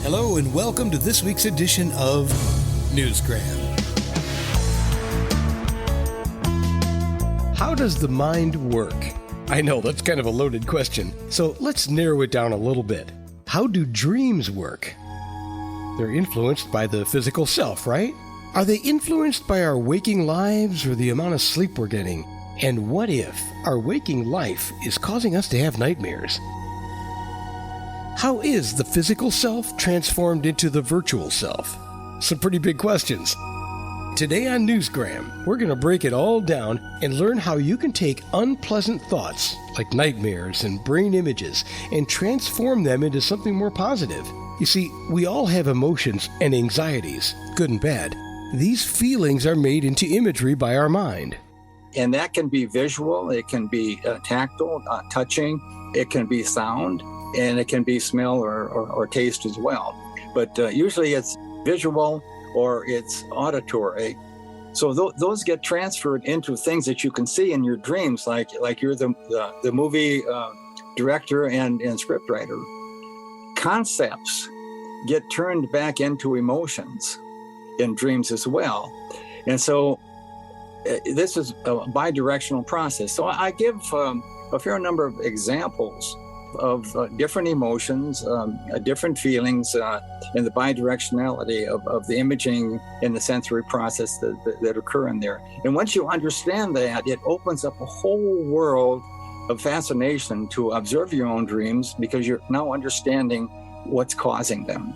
Hello and welcome to this week's edition of Newsgram. How does the mind work? I know that's kind of a loaded question, so let's narrow it down a little bit. How do dreams work? They're influenced by the physical self, right? Are they influenced by our waking lives or the amount of sleep we're getting? And what if our waking life is causing us to have nightmares? How is the physical self transformed into the virtual self? Some pretty big questions. Today on Newsgram, we're going to break it all down and learn how you can take unpleasant thoughts like nightmares and brain images and transform them into something more positive. You see, we all have emotions and anxieties, good and bad. These feelings are made into imagery by our mind. And that can be visual, it can be tactile, touching, it can be sound, and it can be smell or taste as well. But usually it's visual or it's auditory. So those get transferred into things that you can see in your dreams, like you're the movie director and scriptwriter. Concepts get turned back into emotions in dreams as well. And so this is a bi-directional process. So I give a fair number of examples of different emotions, different feelings, and the bidirectionality of the imaging and the sensory process that occur in there. And once you understand that, it opens up a whole world of fascination to observe your own dreams because you're now understanding what's causing them.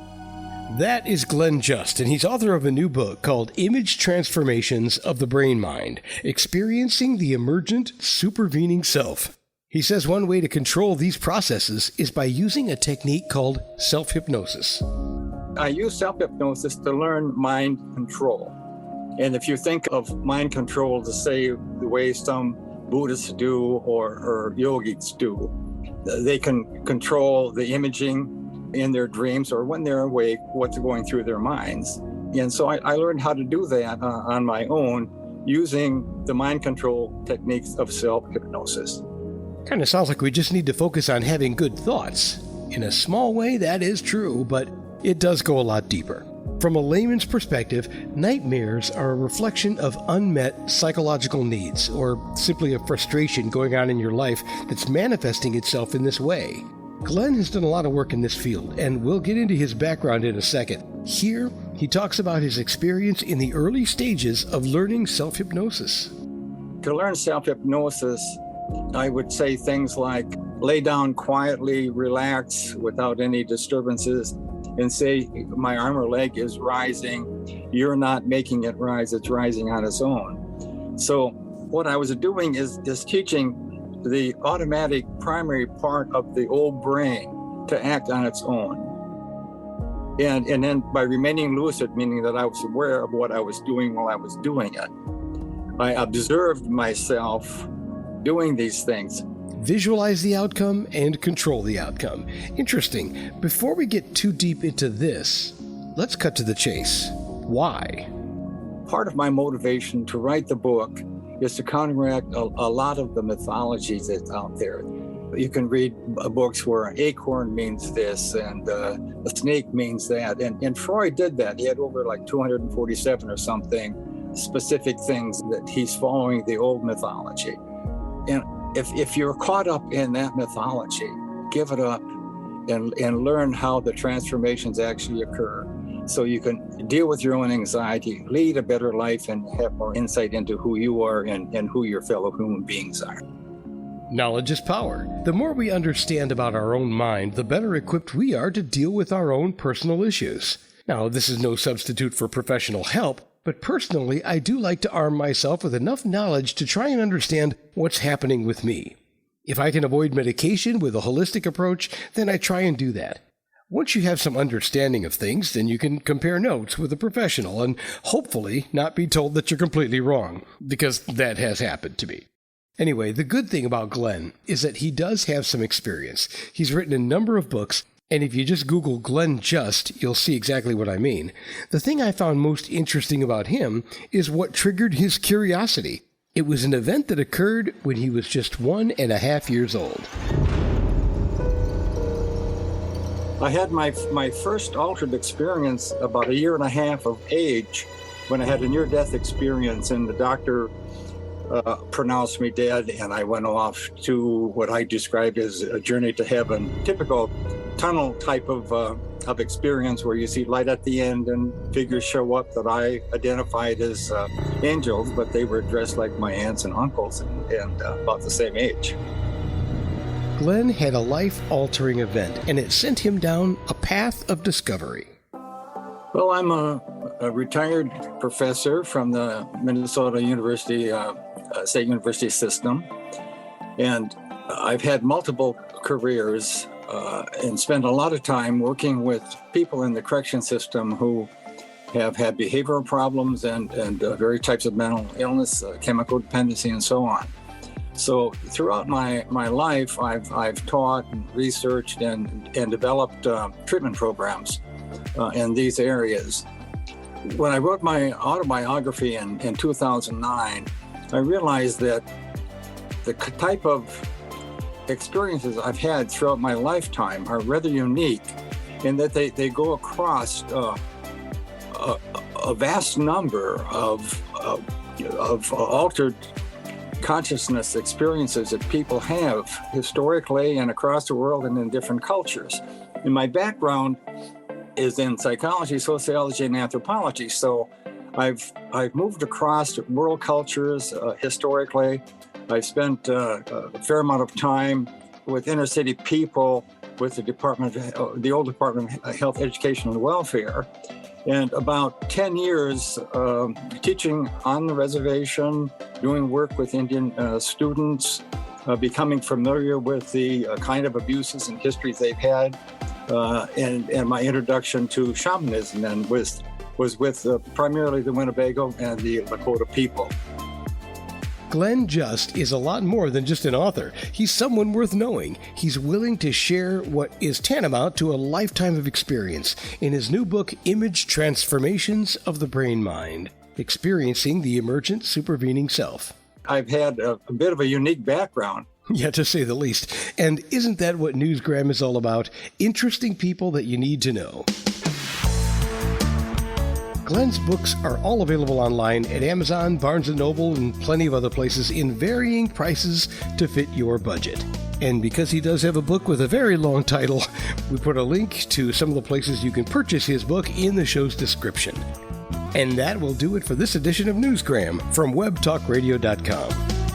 That is Glen Just, and he's author of a new book called Image Transformations of the Brain Mind, Experiencing the Emergent Supervening Self. He says one way to control these processes is by using a technique called self-hypnosis. I use self-hypnosis to learn mind control. And if you think of mind control to say the way some Buddhists do or yogis do, they can control the imaging in their dreams or when they're awake, what's going through their minds. And so I learned how to do that on my own using the mind control techniques of self-hypnosis. Kind of sounds like we just need to focus on having good thoughts. In a small way, that is true, but it does go a lot deeper. From a layman's perspective, nightmares are a reflection of unmet psychological needs, or simply a frustration going on in your life that's manifesting itself in this way. Glen has done a lot of work in this field, and we'll get into his background in a second. Here, he talks about his experience in the early stages of learning self-hypnosis. To learn self-hypnosis, I would say things like lay down quietly, relax without any disturbances, and say my arm or leg is rising. You're not making it rise, it's rising on its own. So what I was doing is teaching the automatic primary part of the old brain to act on its own. And then by remaining lucid, meaning that I was aware of what I was doing while I was doing it, I observed myself doing these things. Visualize the outcome and control the outcome. Interesting. Before we get too deep into this, let's cut to the chase. Why? Part of my motivation to write the book is to counteract a lot of the mythology that's out there. You can read books where an acorn means this and a snake means that. And Freud did that. He had over like 247 or something specific things that he's following the old mythology. And if you're caught up in that mythology, give it up and learn how the transformations actually occur so you can deal with your own anxiety, lead a better life, and have more insight into who you are and who your fellow human beings are. Knowledge is power. The more we understand about our own mind, the better equipped we are to deal with our own personal issues. Now, this is no substitute for professional help, but personally, I do like to arm myself with enough knowledge to try and understand what's happening with me. If I can avoid medication with a holistic approach, then I try and do that. Once you have some understanding of things, then you can compare notes with a professional and hopefully not be told that you're completely wrong, because that has happened to me. Anyway, the good thing about Glen is that he does have some experience. He's written a number of books, and if you just Google Glen Just, you'll see exactly what I mean. The thing I found most interesting about him is what triggered his curiosity. It was an event that occurred when he was just 1.5 years old. I had my first altered experience about 1.5 years of age when I had a near-death experience, and the doctor pronounced me dead, and I went off to what I described as a journey to heaven, typical tunnel type of experience where you see light at the end and figures show up that I identified as angels, but they were dressed like my aunts and uncles and about the same age. Glen had a life-altering event, and it sent him down a path of discovery. Well, I'm a retired professor from the Minnesota University State University system, and I've had multiple careers and spent a lot of time working with people in the correction system who have had behavioral problems and various types of mental illness, chemical dependency, and so on. So throughout my life, I've taught and researched and developed treatment programs in these areas. When I wrote my autobiography in 2009, I realized that the type of experiences I've had throughout my lifetime are rather unique in that they go across a vast number of altered consciousness experiences that people have historically and across the world and in different cultures. And my background is in psychology, sociology, and anthropology. So I've moved across world cultures historically. I've spent a fair amount of time with inner city people, with the old Department of Health, Education, and Welfare, and about 10 years teaching on the reservation, doing work with Indian students, becoming familiar with the kind of abuses and histories they've had, and my introduction to shamanism and was with primarily the Winnebago and the Lakota people. Glen Just is a lot more than just an author. He's someone worth knowing. He's willing to share what is tantamount to a lifetime of experience in his new book, Image Transformations of the Brain-Mind, Experiencing the Emergent Supervening Self. I've had a bit of a unique background. Yeah, to say the least. And isn't that what Newsgram is all about? Interesting people that you need to know. Glen's books are all available online at Amazon, Barnes & Noble, and plenty of other places in varying prices to fit your budget. And because he does have a book with a very long title, we put a link to some of the places you can purchase his book in the show's description. And that will do it for this edition of Newsgram from webtalkradio.com.